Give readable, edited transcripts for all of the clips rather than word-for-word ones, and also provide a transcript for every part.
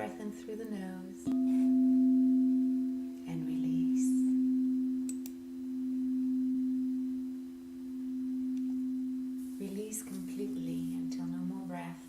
breath in through the nose and release. Release completely until no more breath.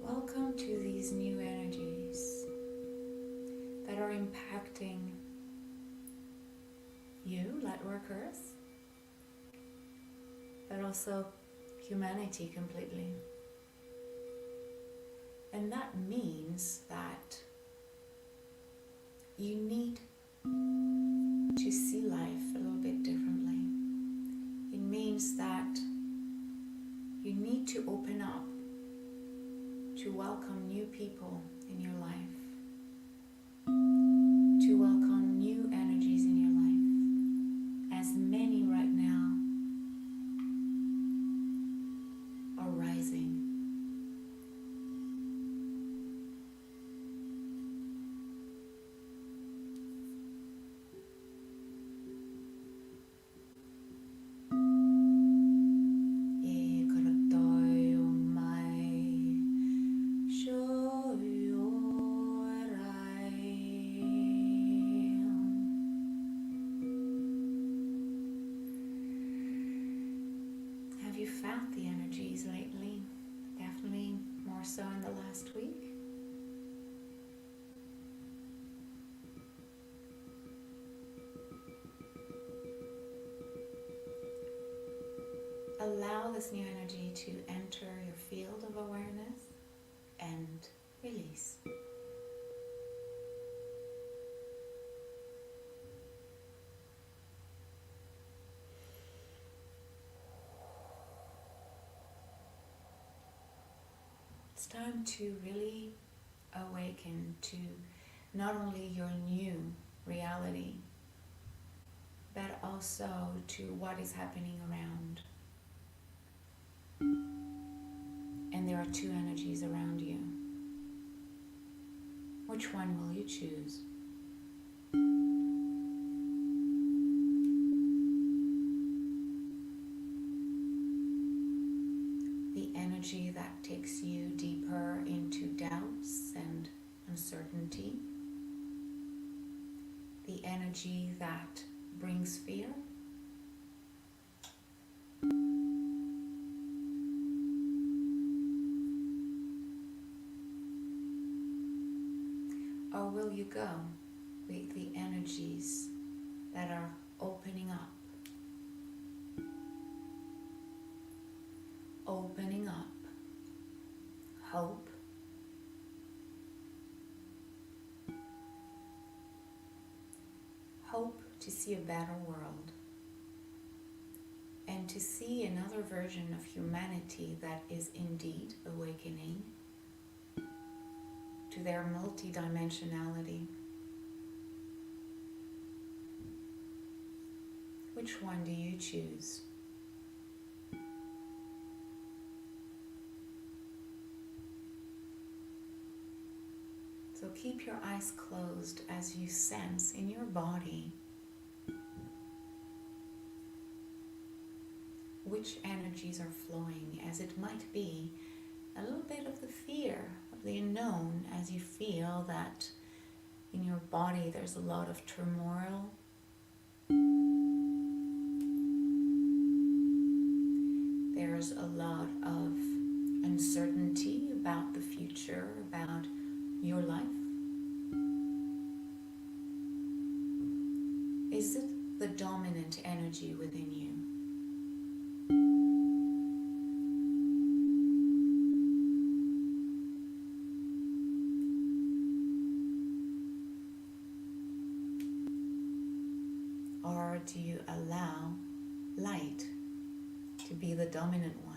Welcome to these new energies that are impacting you, Lightworkers, but also humanity completely. And that means that you need to see life a little bit differently. It means that you need to open up to welcome new people in your life, to welcome new energies in your life, as many right now are rising. Have you felt the energies lately? Definitely more so in the last week. Allow this new energy to enter your field of awareness and release. It's time to really awaken to not only your new reality, but also to what is happening around. And there are two energies around you. Which one will you choose? The energy that takes you deeper into doubts and uncertainty. The energy that brings fear. Or will you go with the energies that are opening up? Opening up hope, hope to see a better world, and to see another version of humanity that is indeed awakening to their multidimensionality. Which one do you choose? So keep your eyes closed as you sense in your body which energies are flowing, as it might be a little bit of the fear of the unknown, as you feel that in your body there's a lot of turmoil. There's a lot of uncertainty about the future, about your life. Is it the dominant energy within you? Or do you allow light to be the dominant one?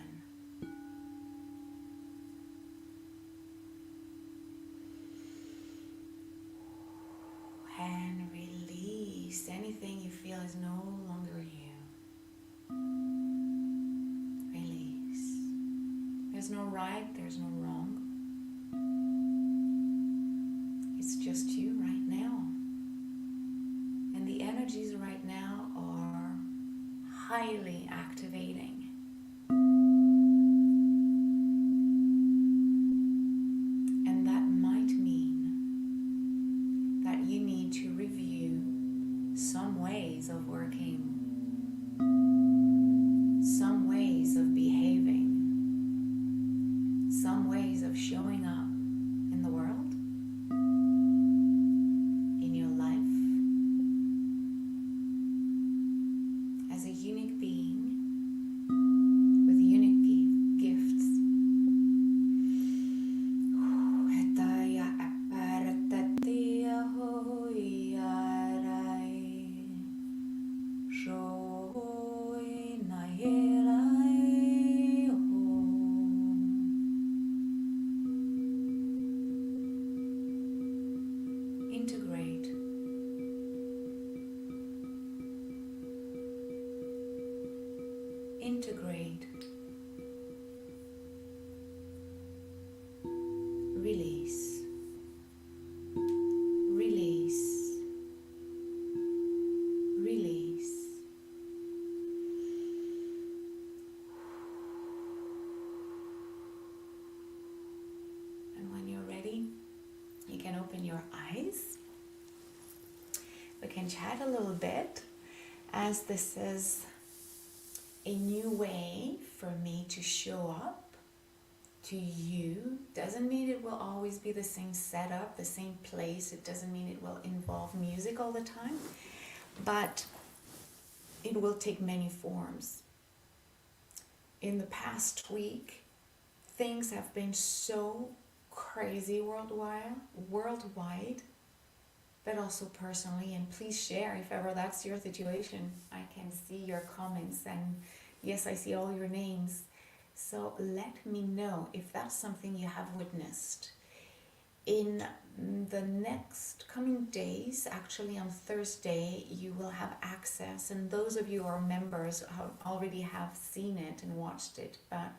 There's no right, there's no wrong. It's just you right now. And the energies right now are highly activating. And that might mean that you need to review some ways of working, some ways of behaving, some ways of showing up in the world, in your life, as a unique being with unique gifts. Integrate. Integrate. Release. Release. Release. And when you're ready, you can open your eyes. We can chat a little bit, as this is a new way for me to show up to you. Doesn't mean it will always be the same setup, the same place. It doesn't mean it will involve music all the time, but it will take many forms. In the past week, things have been so crazy worldwide, but also personally. And please share if ever that's your situation. I can see your comments, and yes, I see all your names. So let me know if that's something you have witnessed. In the next coming days, actually on Thursday, you will have access, and those of you who are members already have seen it and watched it, but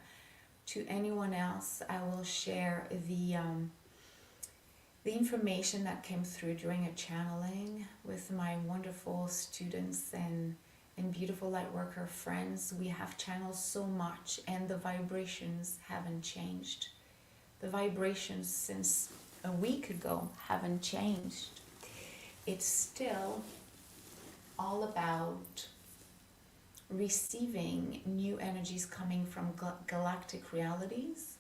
to anyone else, I will share the information that came through during a channeling with my wonderful students and beautiful Lightworker friends. We have channeled so much, and the vibrations haven't changed. The vibrations since a week ago haven't changed. It's still all about receiving new energies coming from galactic realities,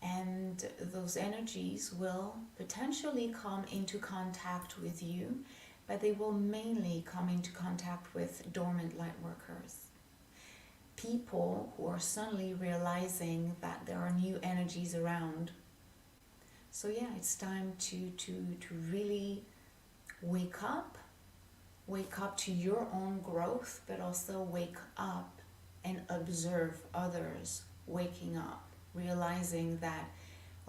and those energies will potentially come into contact with you, but they will mainly come into contact with dormant light workers. People who are suddenly realizing that there are new energies around. So yeah, it's time to really wake up to your own growth, but also wake up and observe others waking up, realizing that,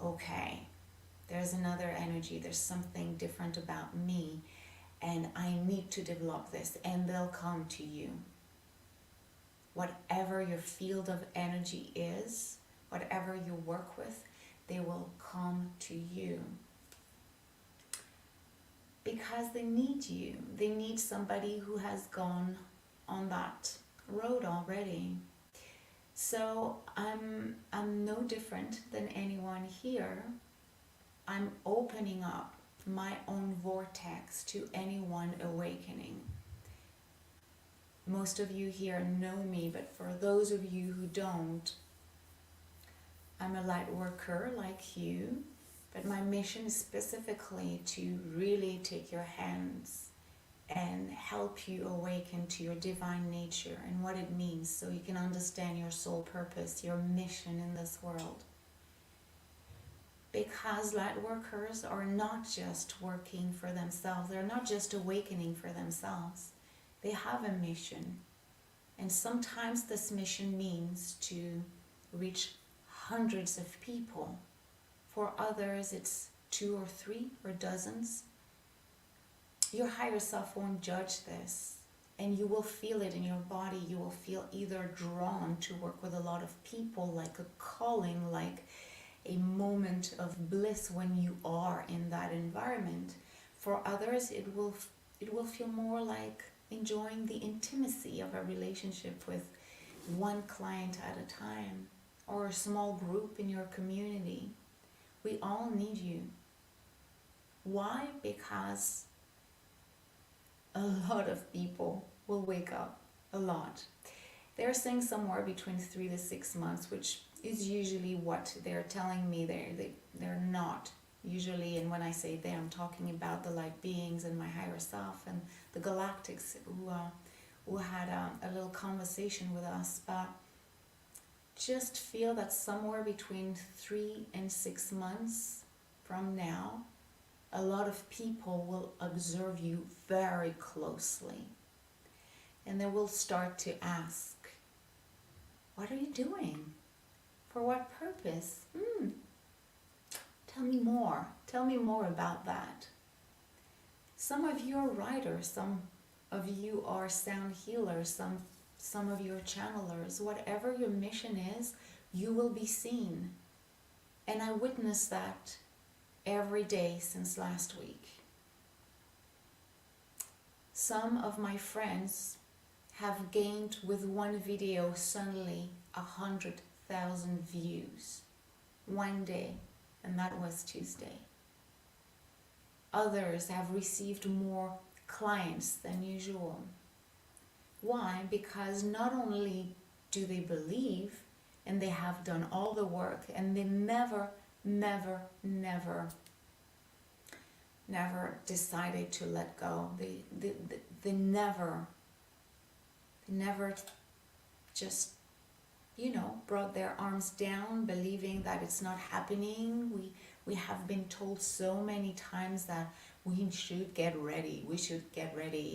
okay, there's another energy, there's something different about me, and I need to develop this, and they'll come to you. Whatever your field of energy is, whatever you work with, they will come to you. Because they need you. They need somebody who has gone on that road already. So I'm no different than anyone here. I'm opening up my own vortex to anyone awakening. Most of you here know me, but for those of you who don't, I'm a light worker like you, but my mission is specifically to really take your hands and help you awaken to your divine nature and what it means, so you can understand your soul purpose, your mission in this world. Because light workers are not just working for themselves, they're not just awakening for themselves. They have a mission. And sometimes this mission means to reach hundreds of people. For others, it's 2 or 3 or dozens. Your higher self won't judge this. And you will feel it in your body. You will feel either drawn to work with a lot of people, like a calling, like a moment of bliss when you are in that environment. For others, it will feel more like enjoying the intimacy of a relationship with one client at a time, or a small group in your community. We all need you. Why? Because a lot of people will wake up, a lot. They're saying somewhere between 3 to 6 months, which is usually what they're telling me. They're not usually, and when I say they, I'm talking about the light beings and my higher self and the galactics who had a little conversation with us. But just feel that somewhere between 3 and 6 months from now, a lot of people will observe you very closely. And they will start to ask, what are you doing? For what purpose? Tell me more. Tell me more about that. Some of you are writers, some of you are sound healers, some of you are channelers. Whatever your mission is, you will be seen. And I witness that every day since last week. Some of my friends have gained with one video suddenly 100,000 views one day, and that was Tuesday. Others have received more clients than usual. Why? Because not only do they believe, and they have done all the work, and they never decided to let go. They never just, brought their arms down, believing that it's not happening. We have been told so many times that we should get ready,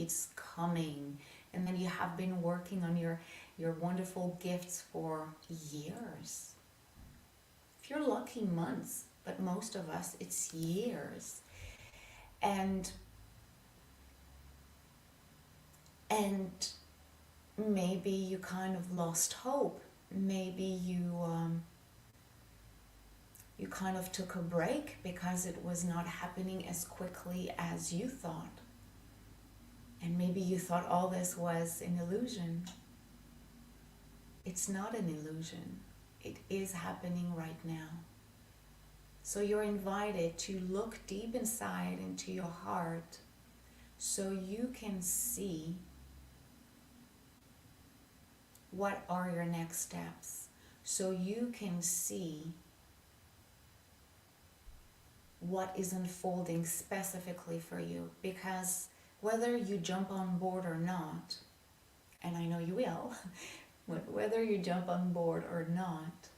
it's coming. And then you have been working on your wonderful gifts for years. If you're lucky, months, but most of us, it's years. And maybe you kind of lost hope. Maybe you kind of took a break because it was not happening as quickly as you thought. And maybe you thought all this was an illusion. It's not an illusion. It is happening right now. So you're invited to look deep inside into your heart so you can see what are your next steps. So you can see what is unfolding specifically for you. Because whether you jump on board or not, and I know you will, but whether you jump on board or not,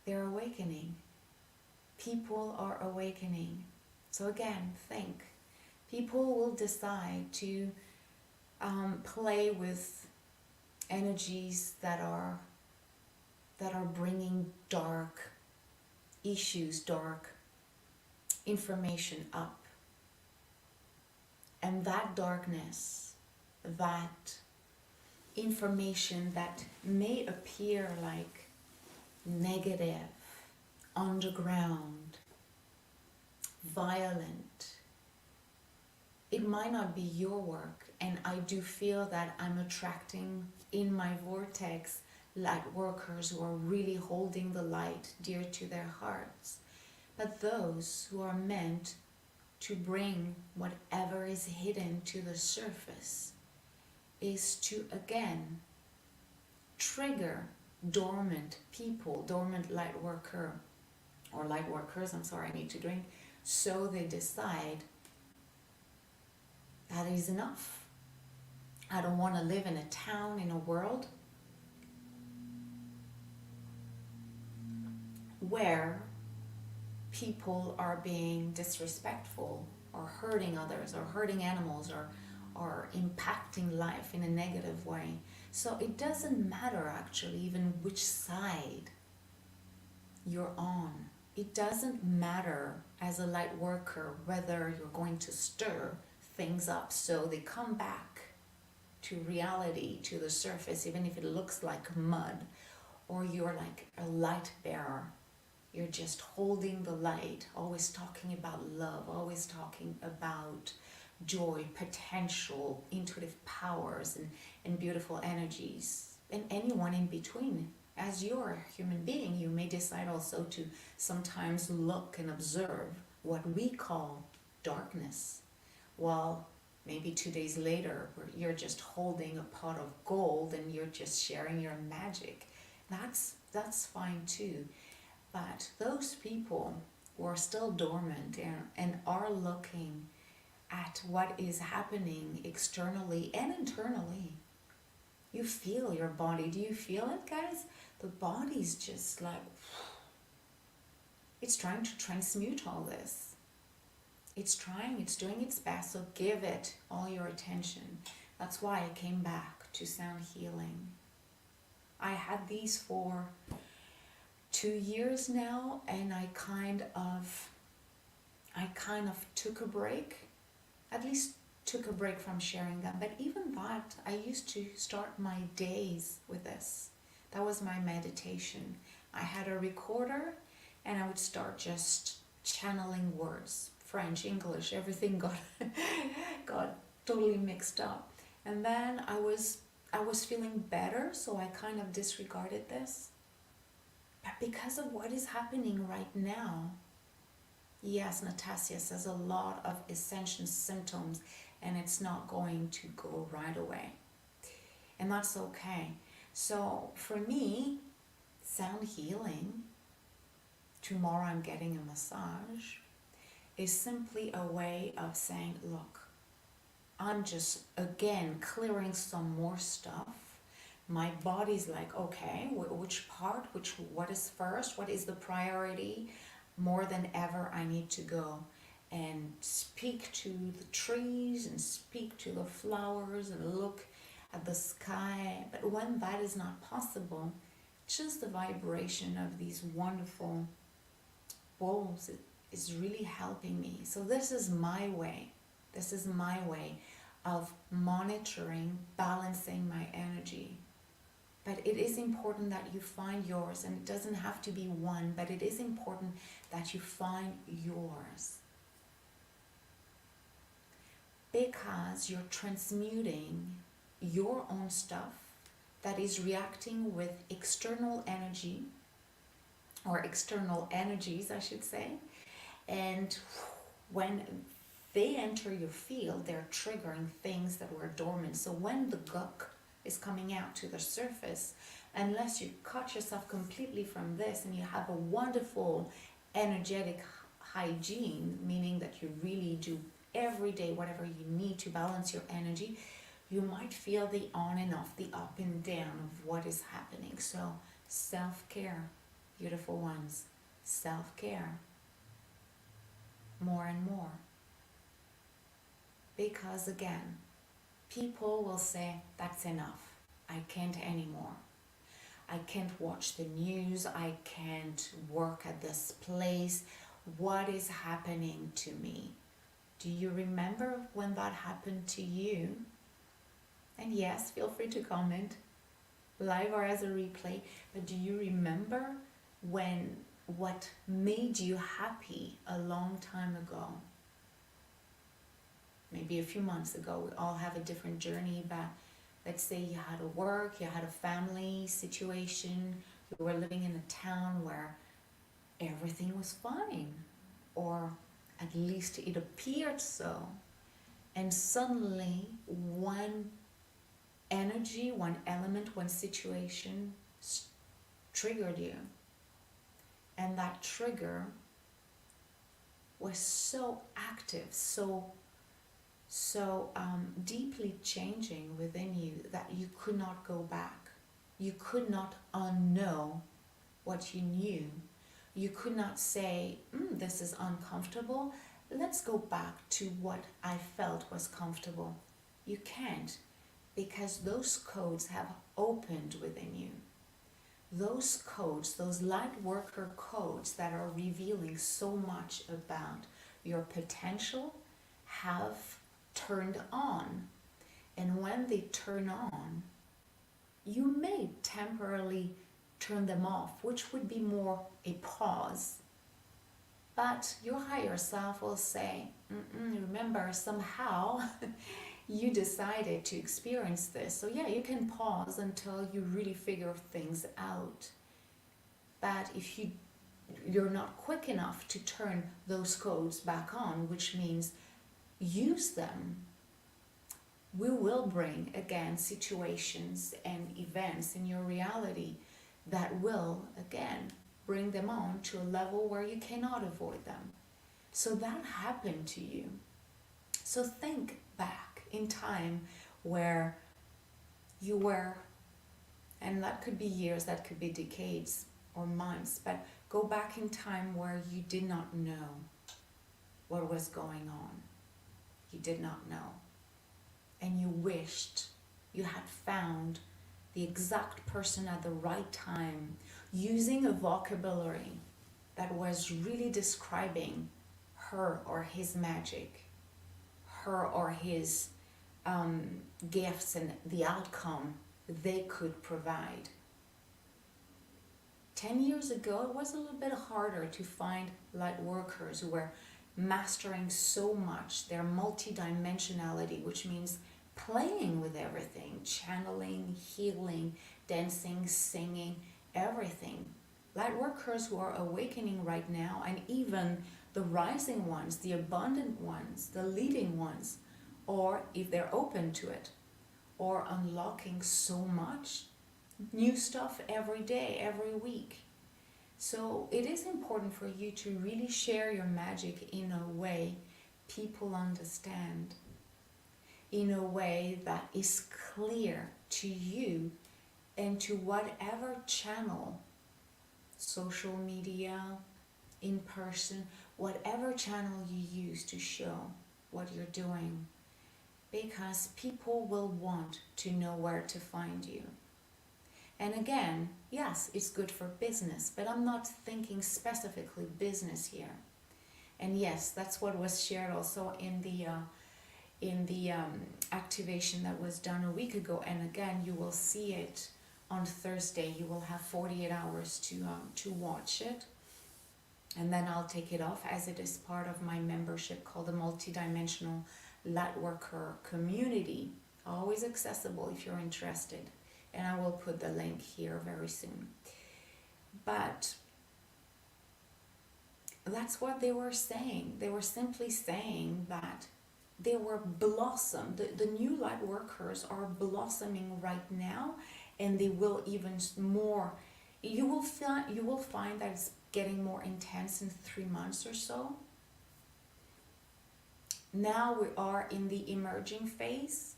they're awakening. People are awakening. So again, think. People will decide to play with energies that are bringing dark issues, dark information up. And that darkness, that information that may appear like negative, underground, violent, it might not be your work. And I do feel that I'm attracting in my vortex light workers who are really holding the light dear to their hearts. But those who are meant to bring whatever is hidden to the surface is to, again, trigger dormant people, dormant light worker, or light workers, I need to drink, so they decide that is enough. I don't want to live in a town, in a world where people are being disrespectful or hurting others or hurting animals or impacting life in a negative way. So it doesn't matter actually even which side you're on. It doesn't matter as a light worker whether you're going to stir things up so they come back to reality, to the surface, even if it looks like mud, or you're like a light bearer. You're just holding the light, always talking about love, always talking about joy, potential, intuitive powers, and beautiful energies, and anyone in between. As you're a human being, you may decide also to sometimes look and observe what we call darkness. While maybe 2 days later, you're just holding a pot of gold and you're just sharing your magic. That's fine too. But those people who are still dormant and are looking at what is happening externally and internally, you feel your body. Do you feel it, guys? The body's just like, it's trying to transmute all this. It's trying, it's doing its best, so give it all your attention. That's why I came back to sound healing. I had these for 2 years now, and I kind of took a break, at least took a break from sharing them. But even that, I used to start my days with this. That was my meditation. I had a recorder and I would start just channeling words, French, English, everything got totally mixed up. And then I was feeling better, so I kind of disregarded this. But because of what is happening right now, yes, Natasha says a lot of ascension symptoms, and it's not going to go right away. And that's okay. So for me, sound healing, tomorrow I'm getting a massage, is simply a way of saying, look, I'm just, again, clearing some more stuff. My body's like, okay, which part, what is first? What is the priority? More than ever, I need to go and speak to the trees and speak to the flowers and look at the sky. But when that is not possible, just the vibration of these wonderful bowls is really helping me. So this is my way. This is my way of monitoring, balancing my energy. But it is important that you find yours, and it doesn't have to be one, but it is important that you find yours. Because you're transmuting your own stuff that is reacting with external energy, or external energies, I should say. And when they enter your field, they're triggering things that were dormant. So when the guk is coming out to the surface, unless you cut yourself completely from this and you have a wonderful energetic hygiene, meaning that you really do every day whatever you need to balance your energy, you might feel the on and off, the up and down of what is happening. So self-care, beautiful ones, self-care, more and more. Because again, people will say, that's enough, I can't anymore. I can't watch the news, I can't work at this place. What is happening to me? Do you remember when that happened to you? And yes, feel free to comment, live or as a replay, but do you remember what made you happy a long time ago? Maybe a few months ago. We all have a different journey, but let's say you had a work, you had a family situation, you were living in a town where everything was fine, or at least it appeared so, and suddenly one energy, one element, one situation triggered you, and that trigger was so active, so deeply changing within you that you could not go back. You could not unknow what you knew. You could not say, this is uncomfortable, let's go back to what I felt was comfortable. You can't, because those codes have opened within you. Those codes, those light worker codes that are revealing so much about your potential, have turned on. And when they turn on, you may temporarily turn them off, which would be more a pause. But your higher self will say, remember, somehow you decided to experience this. So yeah, you can pause until you really figure things out. But if you're not quick enough to turn those codes back on, which means use them, we will bring again situations and events in your reality that will again bring them on to a level where you cannot avoid them. So that happened to you. So think back in time where you were, and that could be years, that could be decades or months, but go back in time where you did not know what was going on. You did not know. And you wished you had found the exact person at the right time, using a vocabulary that was really describing her or his magic, her or his gifts and the outcome they could provide. 10 years ago, it was a little bit harder to find light workers who were mastering so much their multidimensionality, which means playing with everything, channeling, healing, dancing, singing, everything. Light workers who are awakening right now, and even the rising ones, the abundant ones, the leading ones, or if they're open to it, or unlocking so much new stuff every day, every week. So it is important for you to really share your magic in a way people understand, in a way that is clear to you and to whatever channel, social media, in person, whatever channel you use to show what you're doing, because people will want to know where to find you. And again, yes, it's good for business, but I'm not thinking specifically business here. And yes, that's what was shared also in the activation that was done a week ago. And again, you will see it on Thursday. You will have 48 hours to watch it. And then I'll take it off, as it is part of my membership called the Multidimensional Lightworker Community. Always accessible if you're interested. And I will put the link here very soon. But that's what they were saying. They were simply saying that they were blossomed. The new light workers are blossoming right now, and they will even more. You will find that it's getting more intense in 3 months or so. Now we are in the emerging phase,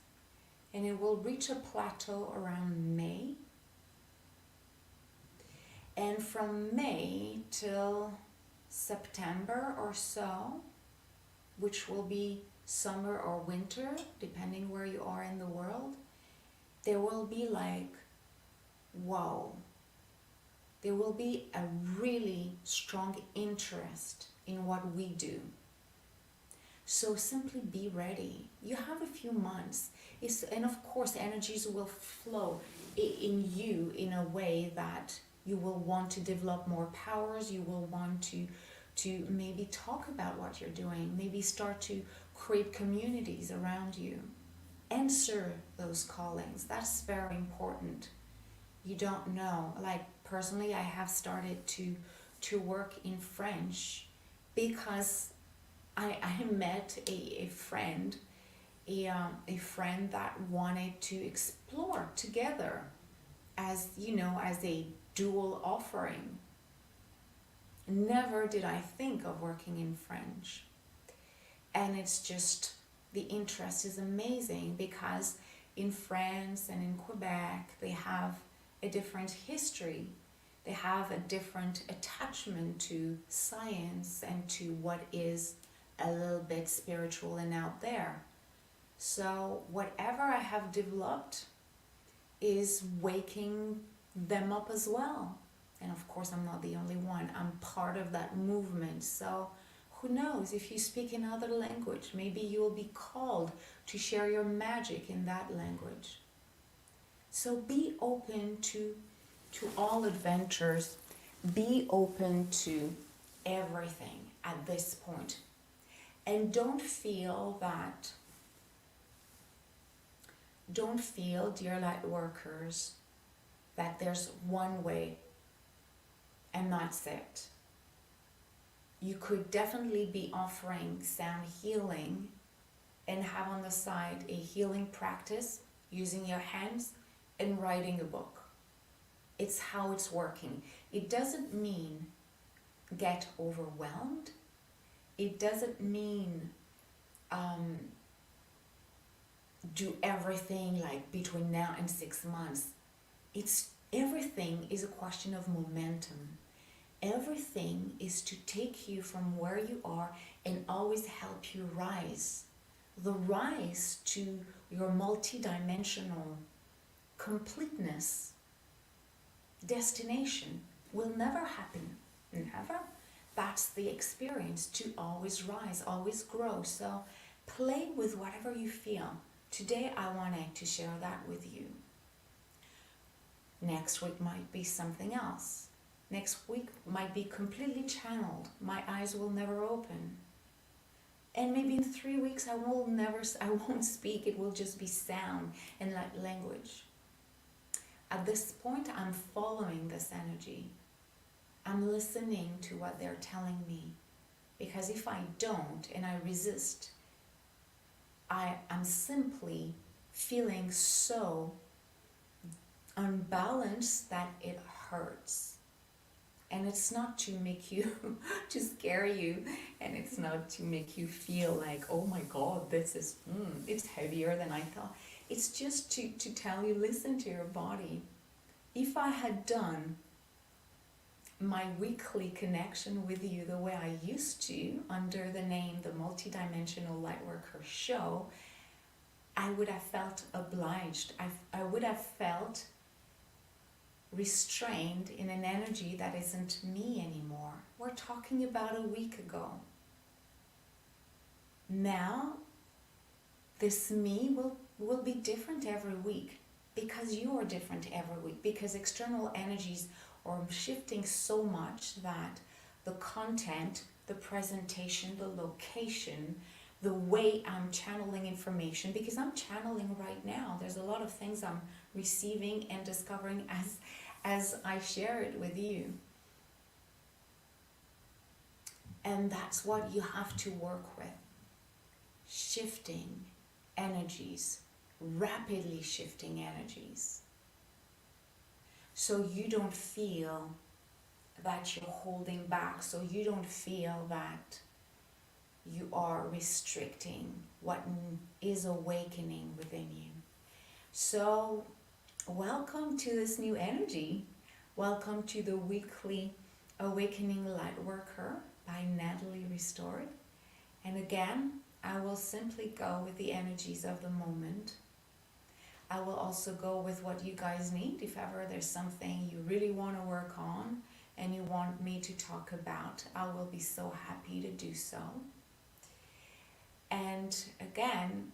and it will reach a plateau around May. And from May till September or so, which will be summer or winter, depending where you are in the world, there will be like, wow, there will be a really strong interest in what we do. So simply be ready. You have a few months. And of course, energies will flow in you in a way that you will want to develop more powers. You will want to maybe talk about what you're doing. Maybe start to create communities around you. Answer those callings. That's very important. You don't know. Like personally, I have started to work in French because I met a friend that wanted to explore together as a dual offering. Never did I think of working in French. And it's just, the interest is amazing because in France and in Quebec, they have a different history. They have a different attachment to science and to what is a little bit spiritual and out there. So whatever I have developed is waking them up as well. And of course, I'm not the only one. I'm part of that movement. So Who knows, if you speak another language, maybe you will be called to share your magic in that language. So be open to all adventures. Be open to everything at this point. And don't feel, dear light workers, that there's one way and that's it. You could definitely be offering sound healing and have on the side a healing practice using your hands and writing a book. It's how it's working. It doesn't mean get overwhelmed. It doesn't mean do everything like between now and 6 months. Everything is a question of momentum. Everything is to take you from where you are and always help you rise. The rise to your multidimensional completeness destination will never happen. Never. That's the experience, to always rise, always grow. So play with whatever you feel. Today I wanted to share that with you. Next week might be something else. Next week might be completely channeled. My eyes will never open. And maybe in 3 weeks I won't speak. It will just be sound and like language. At this point, I'm following this energy. I'm listening to what they're telling me. Because if I don't and I resist, I'm simply feeling so unbalanced that it hurts. And it's not to make you, to scare you, and it's not to make you feel like, oh my God, this is, it's heavier than I thought. It's just to tell you, listen to your body. If I had done my weekly connection with you the way I used to, under the name The Multidimensional Lightworker Show, I would have felt obliged. I would have felt restrained in an energy that isn't me anymore. We're talking about a week ago. Now, this me will be different every week, because you are different every week, because external energies are shifting so much that the content, the presentation, the location, the way I'm channeling information, because I'm channeling right now. There's a lot of things I'm receiving and discovering as I share it with you. And that's what you have to work with. Shifting energies, rapidly shifting energies. So you don't feel that you're holding back, so you don't feel that you are restricting what is awakening within you. So welcome to this new energy. Welcome to the weekly Awakening Lightworker by Nathalie Ristord. And again, I will simply go with the energies of the moment. I will also go with what you guys need. If ever there's something you really want to work on and you want me to talk about, I will be so happy to do so. And again,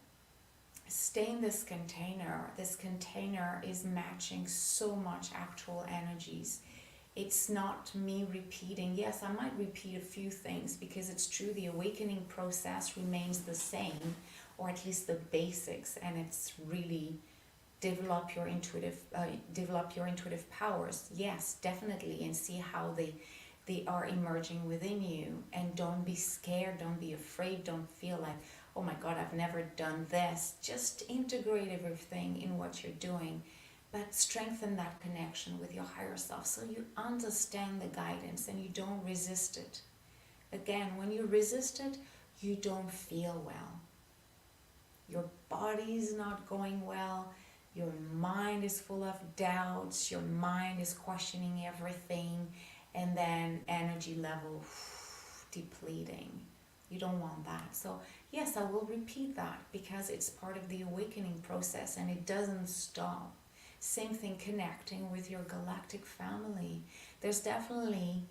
stay in this container. This container is matching so much actual energies. It's not me repeating. Yes, I might repeat a few things because it's true, the awakening process remains the same, or at least the basics, and it's really develop your intuitive powers. Yes, definitely, and see how they are emerging within you. And don't be scared, don't be afraid, don't feel like, oh my God, I've never done this. Just integrate everything in what you're doing, but strengthen that connection with your higher self so you understand the guidance and you don't resist it. Again, when you resist it, you don't feel well. Your body is not going well. Your mind is full of doubts. Your mind is questioning everything. And then energy level depleting. You don't want that. So yes, I will repeat that because it's part of the awakening process and it doesn't stop. Same thing connecting with your galactic family. There's definitely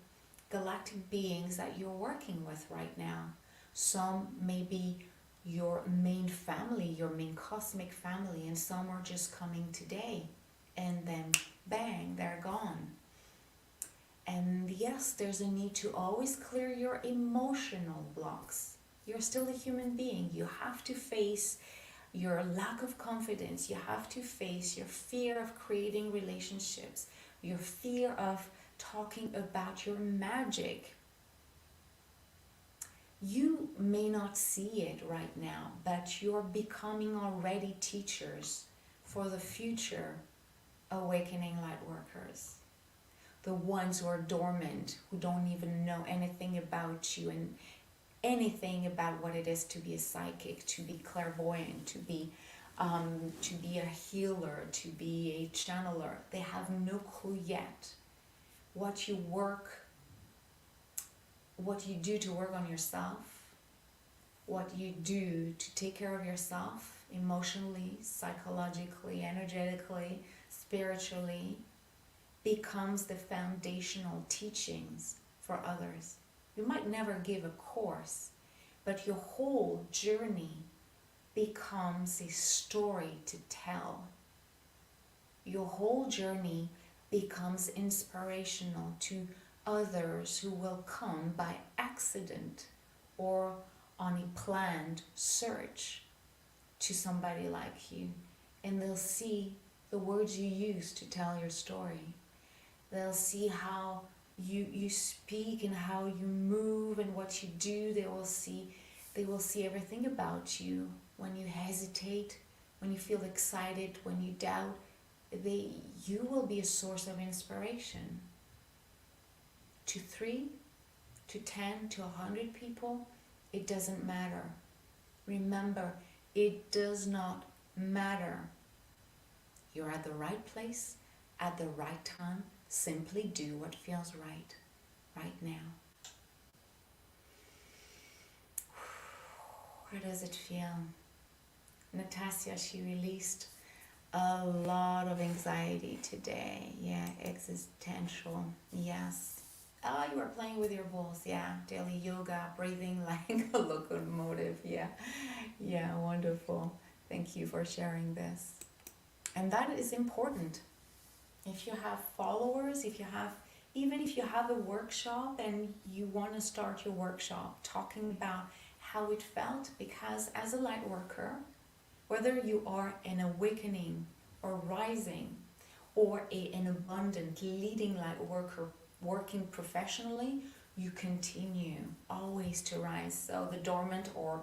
galactic beings that you're working with right now. Some may be your main family, your main cosmic family, and some are just coming today, and then bang, they're gone. And yes, there's a need to always clear your emotional blocks. You're still a human being. You have to face your lack of confidence. You have to face your fear of creating relationships, your fear of talking about your magic. You may not see it right now, but you're becoming already teachers for the future awakening light workers. The ones who are dormant, who don't even know anything about you and anything about what it is to be a psychic, to be clairvoyant, to be a healer, to be a channeler. They have no clue yet. What you do to work on yourself, what you do to take care of yourself emotionally, psychologically, energetically, spiritually, becomes the foundational teachings for others. You might never give a course, but your whole journey becomes a story to tell. Your whole journey becomes inspirational to others who will come by accident or on a planned search to somebody like you, and they'll see the words you use to tell your story. They'll see how you speak and how you move and what you do. They will see everything about you. When you hesitate, when you feel excited, when you doubt, you will be a source of inspiration. To 3, to 10, to 100 people, it doesn't matter. Remember, it does not matter. You're at the right place, at the right time. Simply do what feels right now. How does it feel? Natasha, she released a lot of anxiety today. Yeah, existential. Yes. Oh, you are playing with your balls. Yeah, daily yoga, breathing like a locomotive. Yeah, wonderful. Thank you for sharing this. And that is important. If you have followers, even if you have a workshop and you want to start your workshop talking about how it felt, because as a light worker, whether you are an awakening or rising or an abundant leading light worker working professionally, you continue always to rise. So the dormant or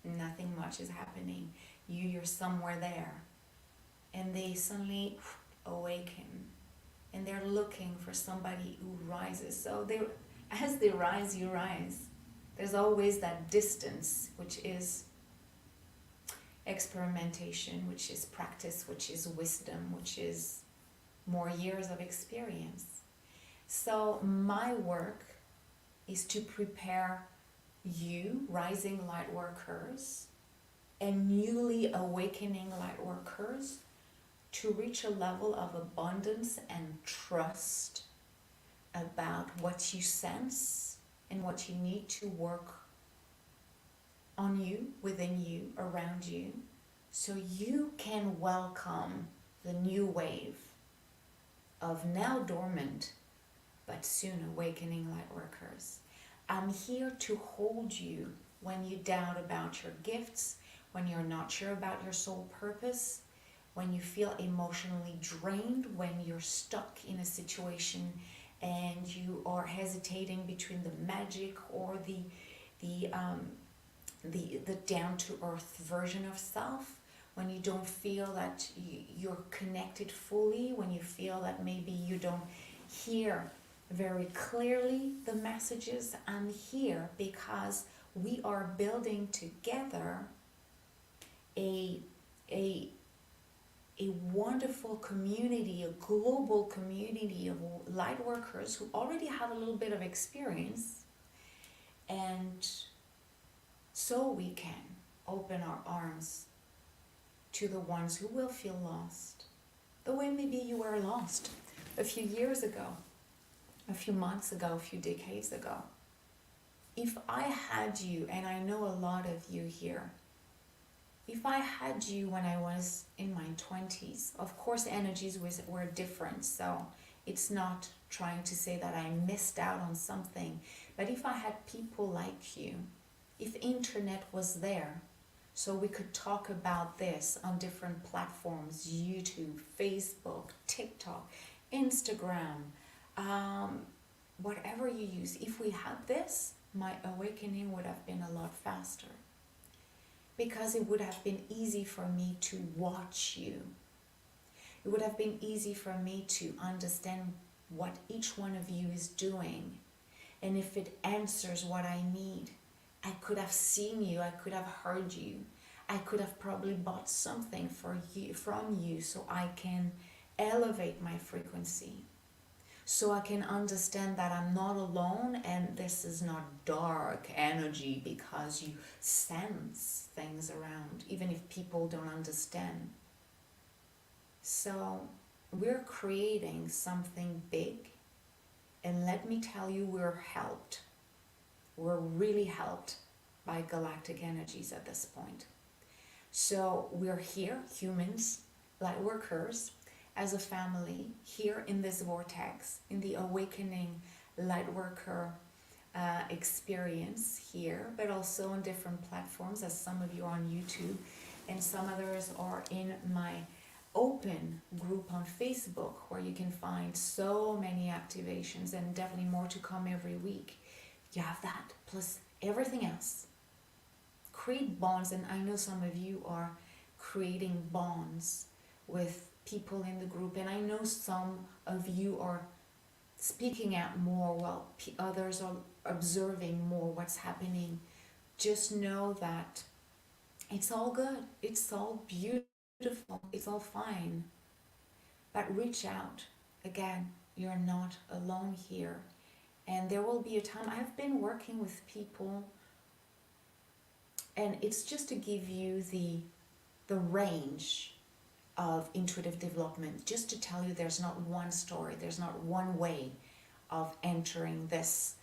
nothing much is happening. You're somewhere there. And they suddenly awaken. And they're looking for somebody who rises. So as they rise, you rise. There's always that distance, which is experimentation, which is practice, which is wisdom, which is more years of experience. So my work is to prepare you, rising light workers, and newly awakening light workers, to reach a level of abundance and trust about what you sense and what you need to work on you, within you, around you, so you can welcome the new wave of now dormant but soon awakening light workers. I'm here to hold you when you doubt about your gifts, when you're not sure about your soul purpose, when you feel emotionally drained, when you're stuck in a situation and you are hesitating between the magic or the down-to-earth version of self, when you don't feel that you're connected fully, when you feel that maybe you don't hear very clearly the messages. I'm here because we are building together a wonderful community, a global community of light workers who already have a little bit of experience, and so we can open our arms to the ones who will feel lost, the way maybe you were lost a few years ago. a few months ago, a few decades ago. If I had you, and I know a lot of you here, if I had you when I was in my 20s, of course energies were different, so it's not trying to say that I missed out on something, but if I had people like you, if internet was there, so we could talk about this on different platforms, YouTube, Facebook, TikTok, Instagram, whatever you use, if we had this, my awakening would have been a lot faster. Because it would have been easy for me to watch you. It would have been easy for me to understand what each one of you is doing. And if it answers what I need, I could have seen you, I could have heard you. I could have probably bought something from you so I can elevate my frequency. So I can understand that I'm not alone and this is not dark energy because you sense things around, even if people don't understand. So we're creating something big, and let me tell you, we're helped. We're really helped by galactic energies at this point. So we're here, humans, light workers, as a family here in this vortex, in the awakening lightworker experience here, but also on different platforms, as some of you are on YouTube and some others are in my open group on Facebook, where you can find so many activations and definitely more to come every week. You have that plus everything else. Create bonds, and I know some of you are creating bonds with people in the group, and I know some of you are speaking out more while others are observing more what's happening. Just know that it's all good, it's all beautiful, it's all fine, but reach out. Again, you're not alone here, and there will be a time. I've been working with people, and it's just to give you the range of intuitive development, just to tell you there's not one story, there's not one way of entering this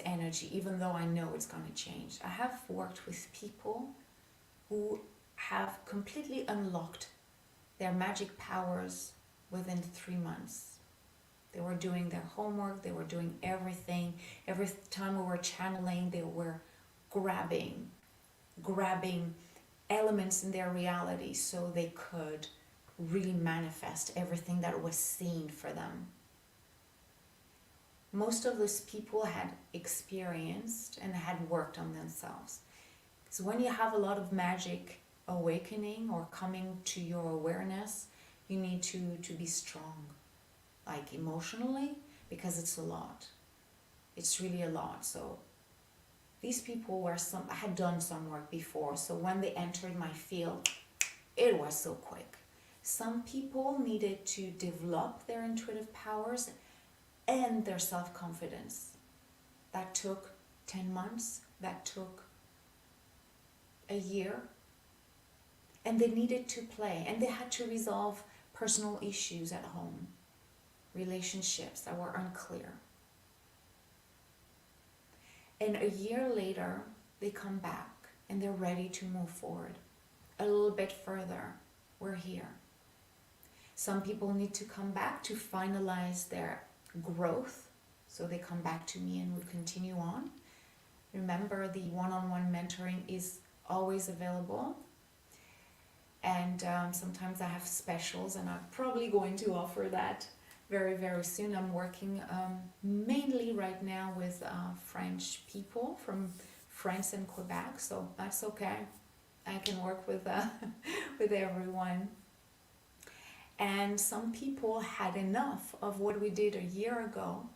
energy, even though I know it's going to change. I have worked with people who have completely unlocked their magic powers within 3 months. They were doing their homework, they were doing everything. Every time we were channeling, they were grabbing elements in their reality so they could really manifest everything that was seen for them. Most of those people had experienced and had worked on themselves. So when you have a lot of magic awakening or coming to your awareness, you need to be strong, like emotionally, because it's a lot. It's really a lot. So these people had done some work before, so when they entered my field, it was so quick. Some people needed to develop their intuitive powers and their self-confidence. That took 10 months, that took a year, and they needed to play, and they had to resolve personal issues at home, relationships that were unclear. And a year later, they come back and they're ready to move forward a little bit further. We're here. Some people need to come back to finalize their growth, so they come back to me and we continue on. Remember, the one-on-one mentoring is always available, and sometimes I have specials, and I'm probably going to offer that very, very soon. I'm working mainly right now with French people from France and Quebec, so that's okay. I can work with with everyone. And some people had enough of what we did a year ago,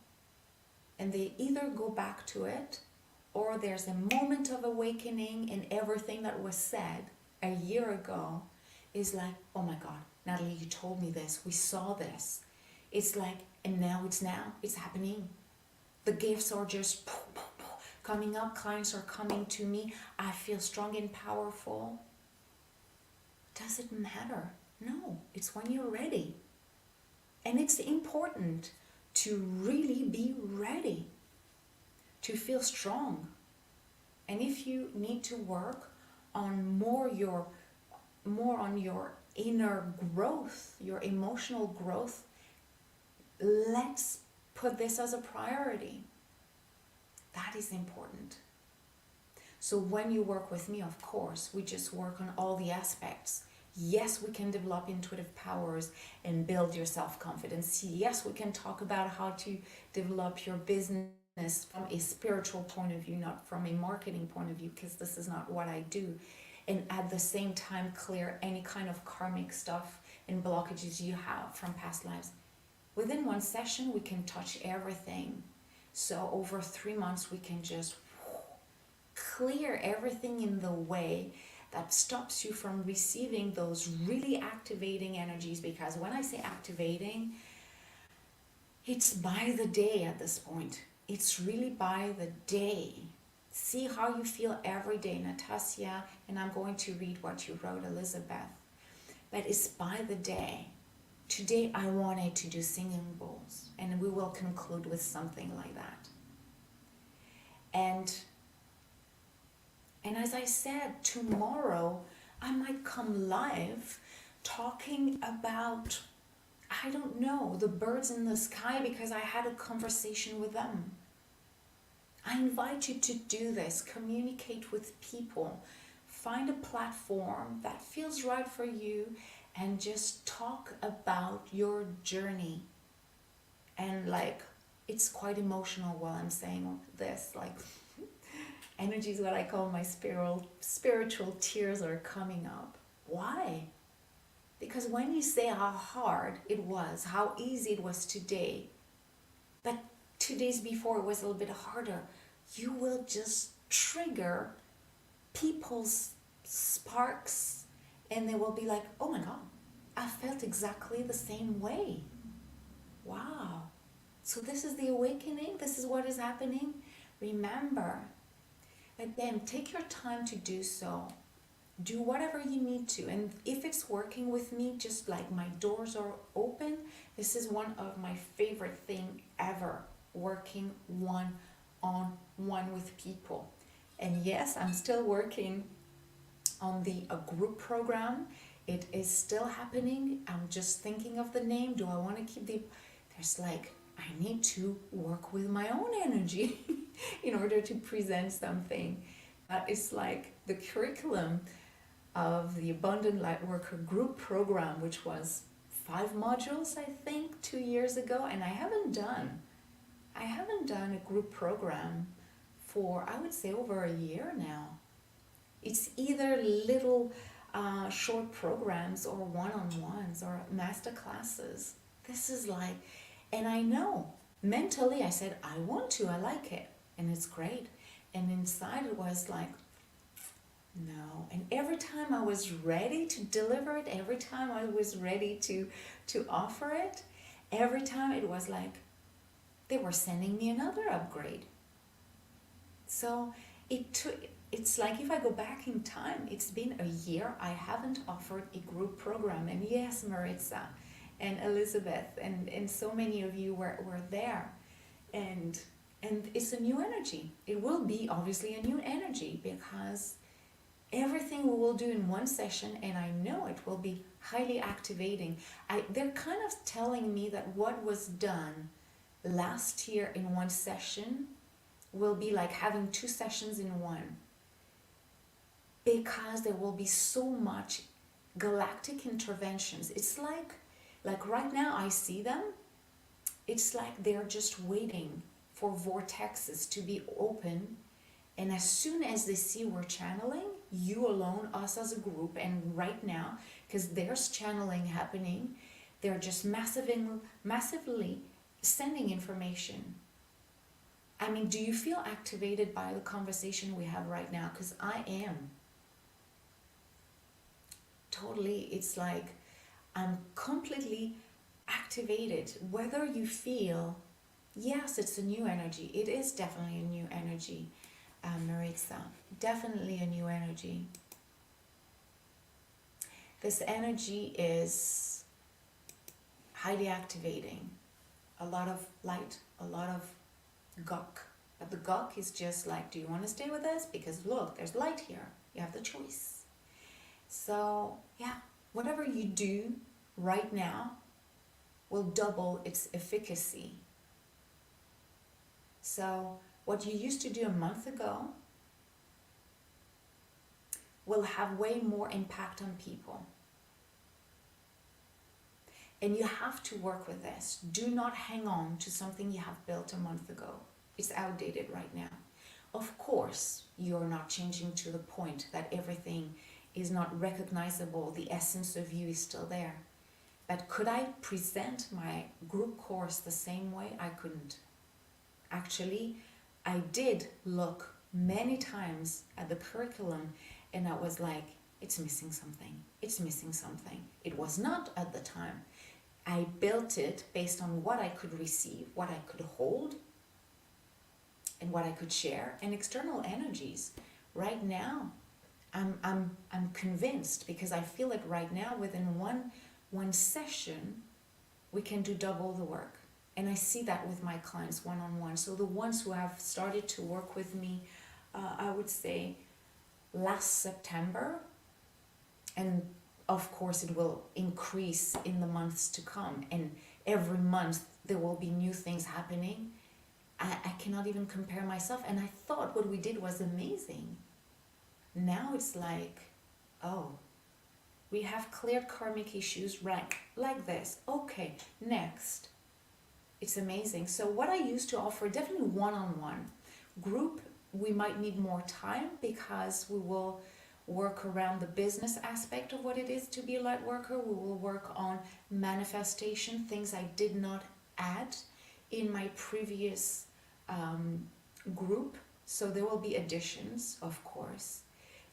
and they either go back to it, or there's a moment of awakening, and everything that was said a year ago is like, oh my God, Nathalie, you told me this, we saw this. It's like, and now it's happening. The gifts are just coming up, clients are coming to me, I feel strong and powerful. Does it matter? No, it's when you're ready. And it's important to really be ready, to feel strong. And if you need to work on more on your inner growth, your emotional growth, let's put this as a priority. That is important. So when you work with me, of course, we just work on all the aspects. Yes, we can develop intuitive powers and build your self-confidence. Yes, we can talk about how to develop your business from a spiritual point of view, not from a marketing point of view, because this is not what I do. And at the same time, clear any kind of karmic stuff and blockages you have from past lives. Within one session, we can touch everything. So over 3 months, we can just clear everything in the way that stops you from receiving those really activating energies. Because when I say activating, it's by the day at this point. It's really by the day. See how you feel every day, Natasha, and I'm going to read what you wrote, Elizabeth. But it's by the day. Today I wanted to do singing bowls, and we will conclude with something like that. And as I said, tomorrow I might come live talking about, I don't know, the birds in the sky, because I had a conversation with them. I invite you to do this, communicate with people, find a platform that feels right for you, and just talk about your journey. And like, it's quite emotional while I'm saying this, like energy is what I call my spiritual tears are coming up. Why? Because when you say how hard it was, how easy it was today, but 2 days before it was a little bit harder, you will just trigger people's sparks, and they will be like, oh my God, I felt exactly the same way. Wow. So this is the awakening. This is what is happening. Remember, again, take your time to do so. Do whatever you need to. And if it's working with me, just like my doors are open, this is one of my favorite thing ever, working one-on-one with people. And yes, I'm still working on a group program. It is still happening. I'm just thinking of the name. Do I want to keep there's like, I need to work with my own energy in order to present something. It's like the curriculum of the Abundant Lightworker group program, which was 5 modules, I think, 2 years ago. And I haven't done a group program for, I would say, over a year now. It's either little short programs or one-on-ones or master classes. This is like, and I know mentally I said, I want to, I like it, and it's great. And inside it was like, no. And every time I was ready to deliver it, every time I was ready to offer it, every time it was like they were sending me another upgrade. So it's like if I go back in time, it's been a year I haven't offered a group program. And yes, Maritza and Elizabeth and so many of you were there. And it's a new energy. It will be obviously a new energy, because everything we will do in one session, and I know it will be highly activating. They're kind of telling me that what was done last year in one session will be like having 2 sessions in one, because there will be so much galactic interventions. It's like right now I see them, it's like they're just waiting for vortexes to be open, and as soon as they see we're channeling, you alone, us as a group, and right now, because there's channeling happening, they're just massively sending information. I mean, do you feel activated by the conversation we have right now? Because I am. Totally, it's like I'm completely activated. Whether you feel, yes, it's a new energy. It is definitely a new energy, Maritza. Definitely a new energy. This energy is highly activating. a lot of light, a lot of gawk. But the gawk is just like, do you want to stay with us? Because look, there's light here. You have the choice. So yeah, whatever you do right now will double its efficacy. So what you used to do a month ago will have way more impact on people. And you have to work with this. Do not hang on to something you have built a month ago. It's outdated right now. Of course, you're not changing to the point that everything is not recognizable. The essence of you is still there. But could I present my group course the same way? I couldn't. Actually, I did look many times at the curriculum and I was like, it's missing something. It's missing something. It was not at the time. I built it based on what I could receive, what I could hold, and what I could share, and external energies. Right now, I'm convinced, because I feel it right now, within one session, we can do double the work. And I see that with my clients one-on-one. So the ones who have started to work with me, I would say last September, and of course it will increase in the months to come, and every month there will be new things happening. I cannot even compare myself, and I thought what we did was amazing. Now it's like, oh, we have cleared karmic issues, right, like this. Okay, next. It's amazing. So what I used to offer, definitely one-on-one. Group, we might need more time because we will work around the business aspect of what it is to be a light worker. We will work on manifestation, things I did not add in my previous group. So there will be additions, of course.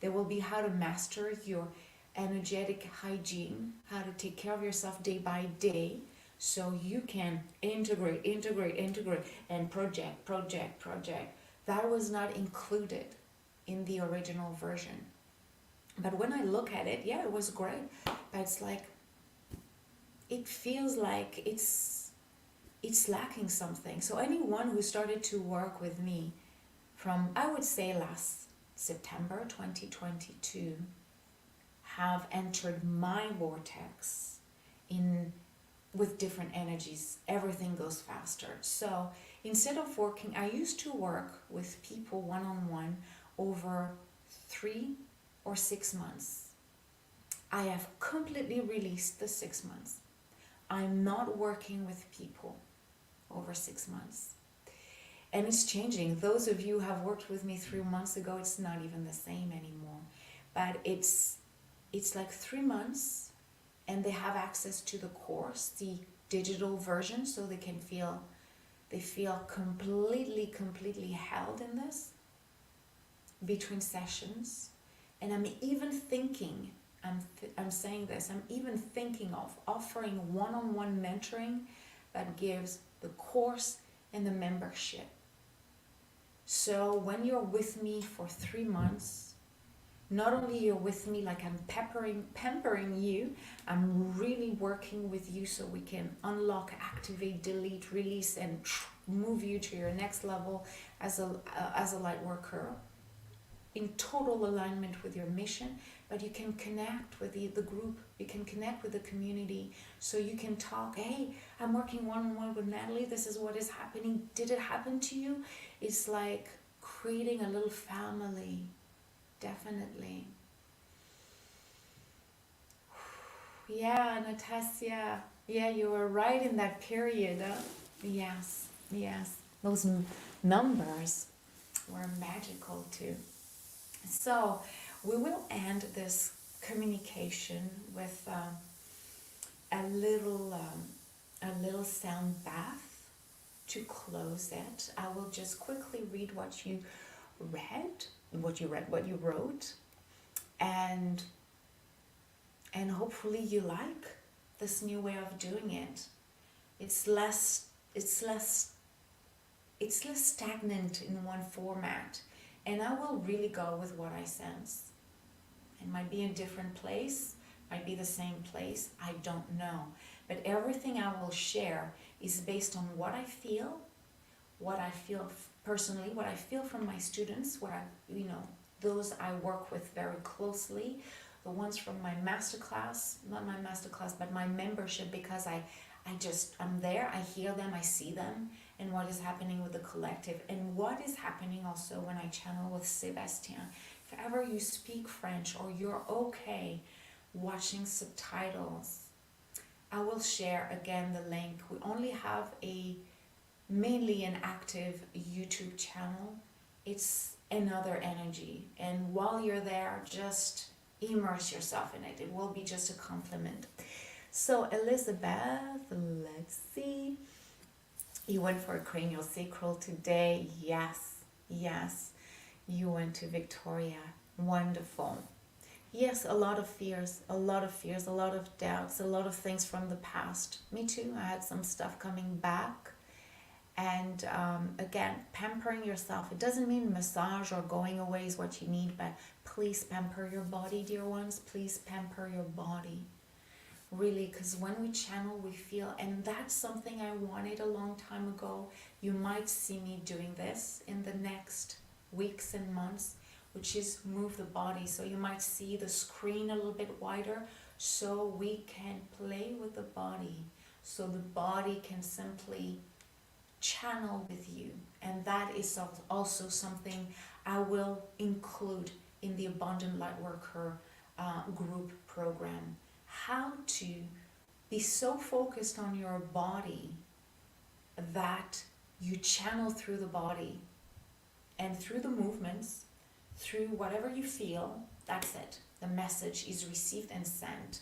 There will be how to master your energetic hygiene, how to take care of yourself day by day, so you can integrate, and project. That was not included in the original version. But when I look at it, yeah, it was great. But it's like, it feels like it's lacking something. So anyone who started to work with me from, I would say, last September 2022, have entered my vortex with different energies. Everything goes faster. So instead of working, I used to work with people one-on-one over 3 or 6 months. I have completely released the 6 months. I'm not working with people over 6 months. And it's changing. Those of you who have worked with me 3 months ago, it's not even the same anymore. But it's like 3 months, and they have access to the course, the digital version, so they feel completely held in this between sessions. And I'm even thinking, I'm saying this, I'm even thinking of offering one-on-one mentoring that gives the course and the membership. So when you're with me for 3 months, not only you're with me, like I'm pampering you, I'm really working with you so we can unlock, activate, delete, release, and move you to your next level as a light worker, in total alignment with your mission. But you can connect with the group, you can connect with the community, so you can talk, hey, I'm working one-on-one with Nathalie, this is what is happening, did it happen to you? It's like creating a little family, definitely. Yeah, Natasha, yeah, you were right in that period, huh? Yes, those numbers were magical too. So we will end this communication with a little sound bath to close it. I will just quickly read what you wrote, and hopefully you like this new way of doing it. It's less stagnant in one format. And I will really go with what I sense. It might be a different place, might be the same place, I don't know. But everything I will share is based on what I feel personally, what I feel from my students, those I work with very closely, the ones from my masterclass, not my masterclass, but my membership, because I'm there, I hear them, I see them, and what is happening with the collective, and what is happening also when I channel with Sébastien. If ever you speak French or you're okay watching subtitles, I will share again the link. We only have mainly an active YouTube channel. It's another energy, and while you're there, just immerse yourself in it. It will be just a compliment. So Elizabeth, let's see. You went for a craniosacral today. Yes. You went to Victoria. Wonderful. Yes, a lot of fears, a lot of doubts, a lot of things from the past. Me too. I had some stuff coming back. And again, pampering yourself. It doesn't mean massage or going away is what you need, but please pamper your body, dear ones. Please pamper your body. Really, because when we channel, we feel, and that's something I wanted a long time ago. You might see me doing this in the next weeks and months, which is move the body. So you might see the screen a little bit wider so we can play with the body. So the body can simply channel with you. And that is also something I will include in the Abundant Lightworker group program. How to be so focused on your body that you channel through the body and through the movements, through whatever you feel. That's it. The message is received and sent.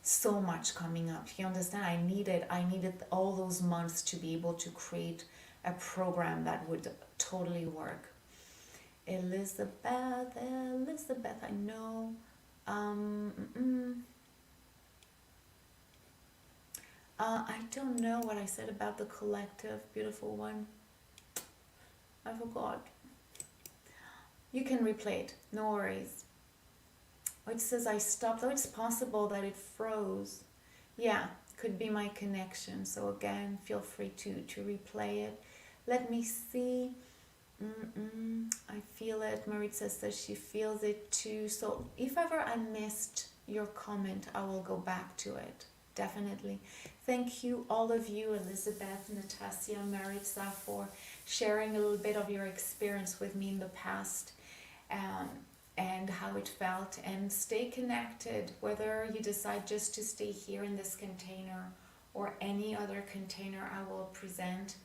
So much coming up. You understand? I needed all those months to be able to create a program that would totally work. Elizabeth, I know. I don't know what I said about the collective, beautiful one. I forgot. You can replay it, no worries. It says I stopped. Oh, it's possible that it froze. Yeah, could be my connection. So again, feel free to replay it. Let me see. I feel it. Maritza says she feels it too. So if ever I missed your comment, I will go back to it. Definitely. Thank you, all of you, Elizabeth, Natasha, Maritza, for sharing a little bit of your experience with me in the past. And how it felt, and stay connected, whether you decide just to stay here in this container or any other container I will present.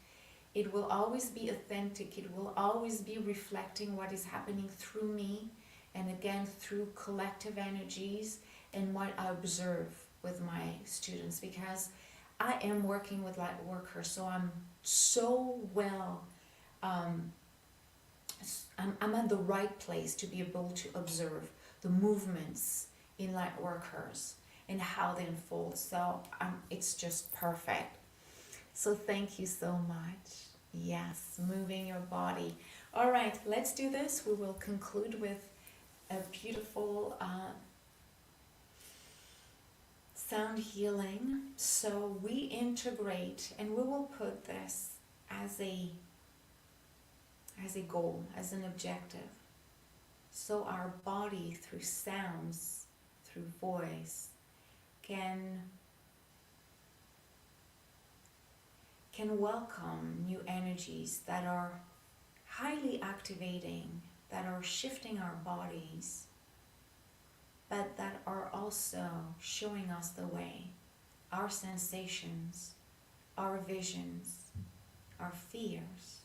It will always be authentic. It will always be reflecting what is happening through me, and again through collective energies and what I observe with my students, because I am working with light workers, so I'm so well I'm at the right place to be able to observe the movements in light workers and how they unfold. So it's just perfect. So thank you so much. Yes, moving your body. All right, let's do this. We will conclude with a beautiful sound healing. So we integrate, and we will put this as a goal, as an objective. So our body, through sounds, through voice, can welcome new energies that are highly activating, that are shifting our bodies, but that are also showing us the way, our sensations, our visions, our fears,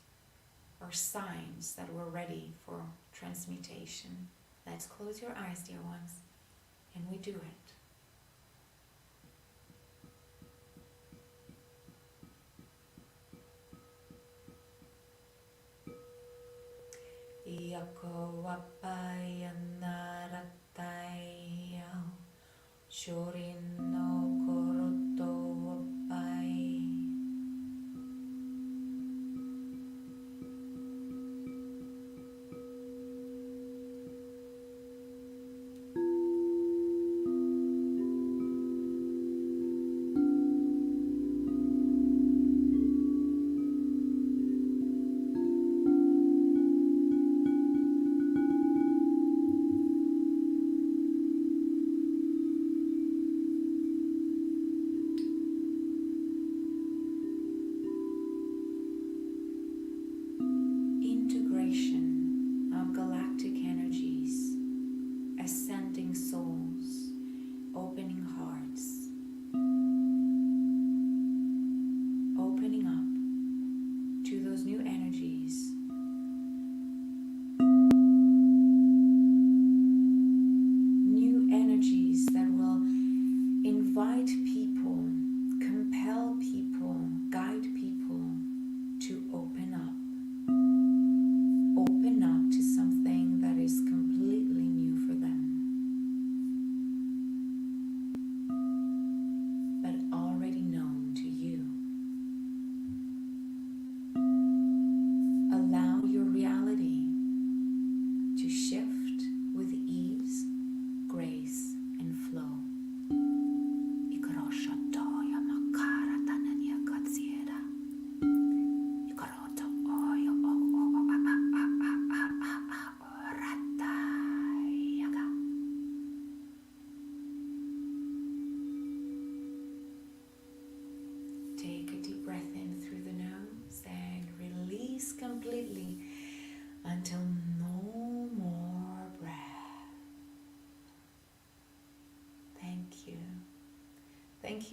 or signs that we're ready for transmutation. Let's close your eyes, dear ones, and we do it. Yako wapaya narataya shorin no koroto wapai.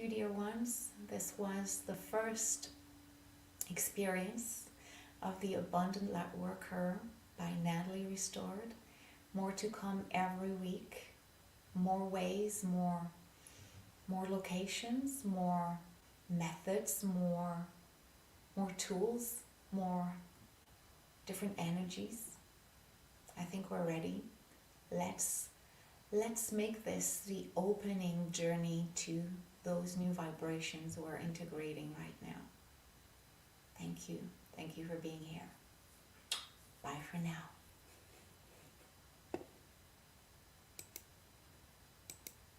you, dear ones. This was the first experience of the Abundant Lightworker by Nathalie Ristord. More to come every week. More ways, more locations, more methods, more tools, more different energies. I think we're ready. Let's make this the opening journey to those new vibrations we're integrating right now. Thank you. Thank you for being here. Bye for now.